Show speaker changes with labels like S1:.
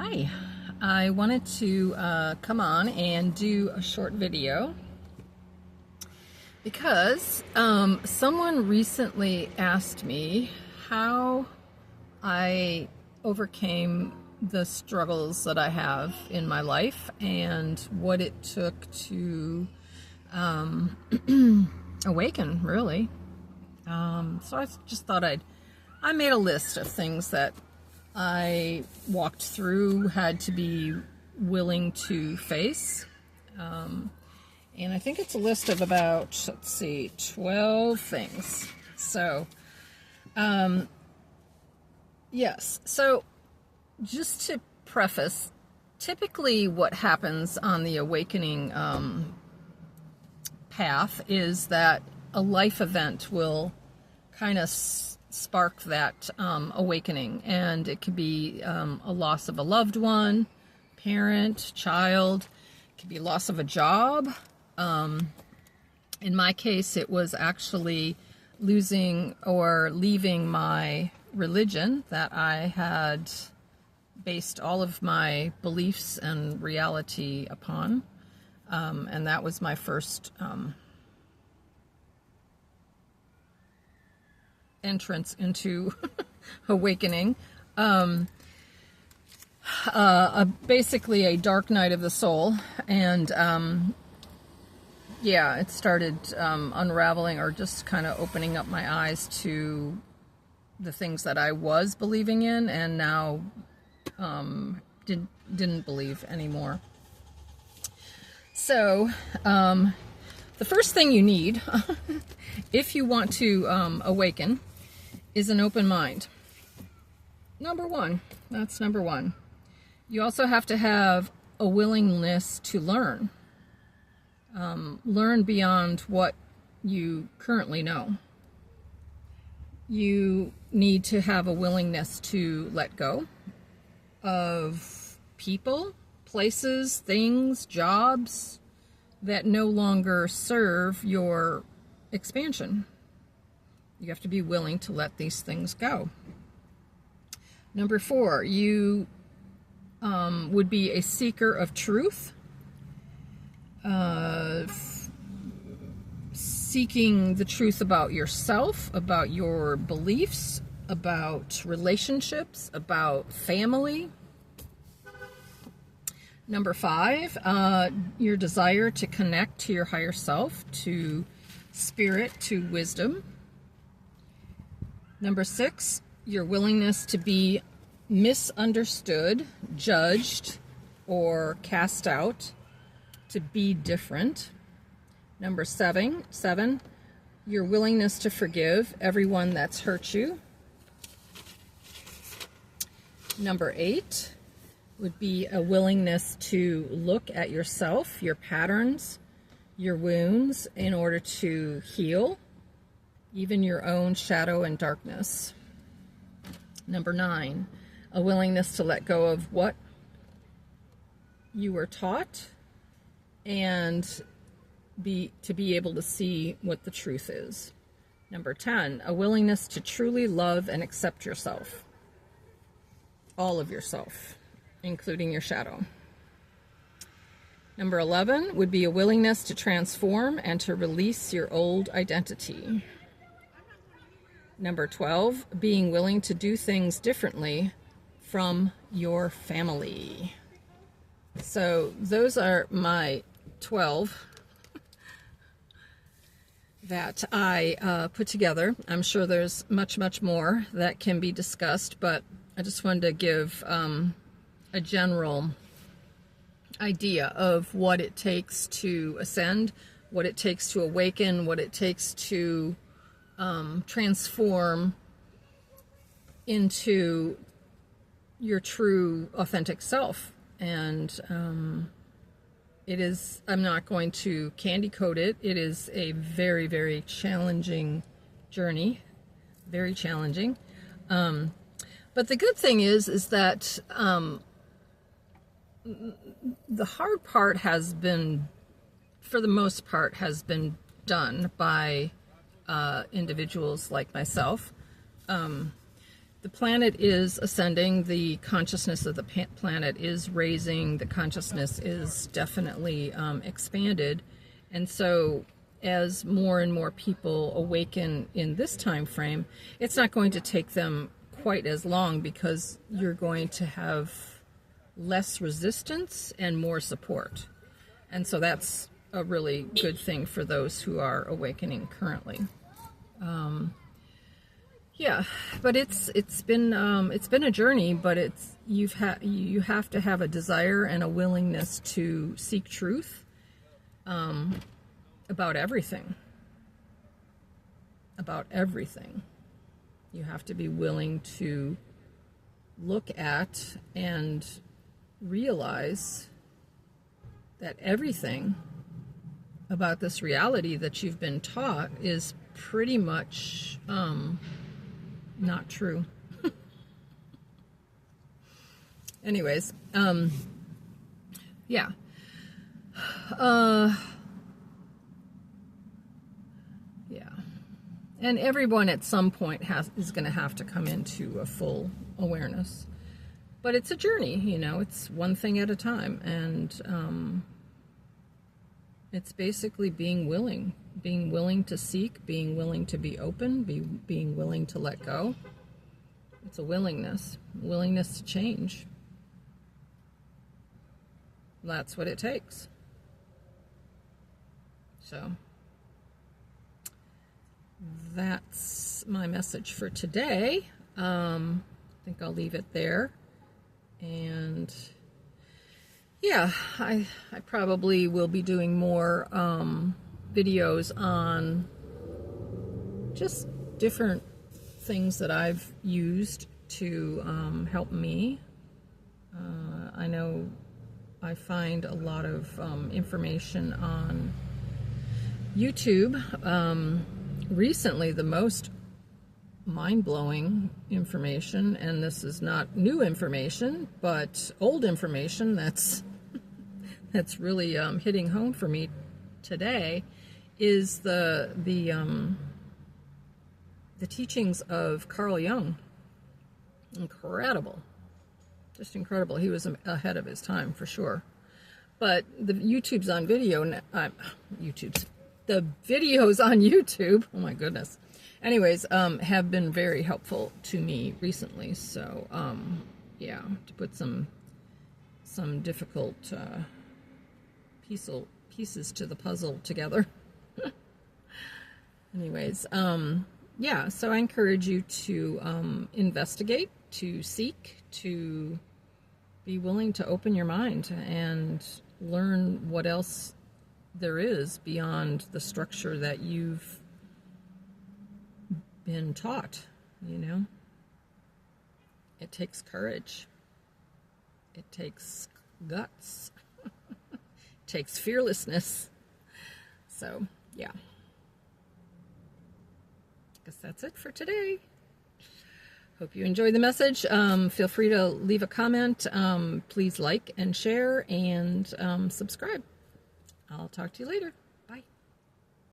S1: Hi, I wanted to come on and do a short video because someone recently asked me how I overcame the struggles that I have in my life and what it took to awaken, really. So I just thought I made a list of things that I walked through, had to be willing to face. And I think it's a list of about, 12 things. So, yes. So, just to preface, typically what happens on the awakening path is that a life event will kind of spark that awakening, and it could be a loss of a loved one, parent, child. It could be loss of a job. In my case, it was actually losing or leaving my religion that I had based all of my beliefs and reality upon, and that was my first entrance into awakening. Basically a dark night of the soul, and yeah, it started unraveling or just kind of opening up my eyes to the things that I was believing in and now didn't believe anymore. So the first thing you need if you want to awaken is an open mind. Number one. That's number one. You also have to have a willingness to learn. Learn beyond what you currently know. You need to have a willingness to let go of people, places, things, jobs that no longer serve your expansion. You have to be willing to let these things go. Number 4, you would be a seeker of truth, seeking the truth about yourself, about your beliefs, about relationships, about family. Number 5, your desire to connect to your higher self, to spirit, to wisdom. Number 6, your willingness to be misunderstood, judged, or cast out, to be different. Number 7, your willingness to forgive everyone that's hurt you. Number 8 would be a willingness to look at yourself, your patterns, your wounds, in order to heal even your own shadow and darkness. Number 9, a willingness to let go of what you were taught and to be able to see what the truth is. Number 10, a willingness to truly love and accept yourself. All of yourself, including your shadow. Number 11 would be a willingness to transform and to release your old identity. Number 12, being willing to do things differently from your family. So those are my 12 that I put together. I'm sure there's much, much more that can be discussed, but I just wanted to give a general idea of what it takes to ascend, what it takes to awaken, what it takes to transform into your true authentic self. And it is, I'm not going to candy coat it. It is a very, very challenging journey, very challenging. But the good thing is that the hard part has been, for the most part, has been done by individuals like myself. the planet is ascending, the consciousness of the planet is raising, the consciousness is definitely expanded. And so as more and more people awaken in this time frame, it's not going to take them quite as long, because you're going to have less resistance and more support. And so that's a really good thing for those who are awakening currently. Yeah, but it's been a journey, but you have to have a desire and a willingness to seek truth about everything. About everything. You have to be willing to look at and realize that everything about this reality that you've been taught is pretty much not true. Anyways, yeah. Yeah. And everyone at some point is going to have to come into a full awareness. But it's a journey, you know, it's one thing at a time. And it's basically being willing to seek, being willing to be open, being willing to let go. It's a willingness to change. That's what it takes. So that's my message for today. I think I'll leave it there. And yeah, I probably will be doing more videos on just different things that I've used to help me. I know I find a lot of information on YouTube. Recently, the most mind-blowing information, and this is not new information, but old information that's really hitting home for me today, is the teachings of Carl Jung. Incredible. Just incredible. He was ahead of his time for sure. But the YouTube's on video, the videos on YouTube, oh my goodness. Anyways, have been very helpful to me recently. So, yeah, to put some difficult pieces to the puzzle together. Anyways, yeah, so I encourage you to investigate, to seek, to be willing to open your mind and learn what else there is beyond the structure that you've been taught, you know. It takes courage. It takes guts. It takes fearlessness. So, yeah. I guess that's it for today. Hope you enjoyed the message. Feel free to leave a comment. Please like and share and subscribe. I'll talk to you later.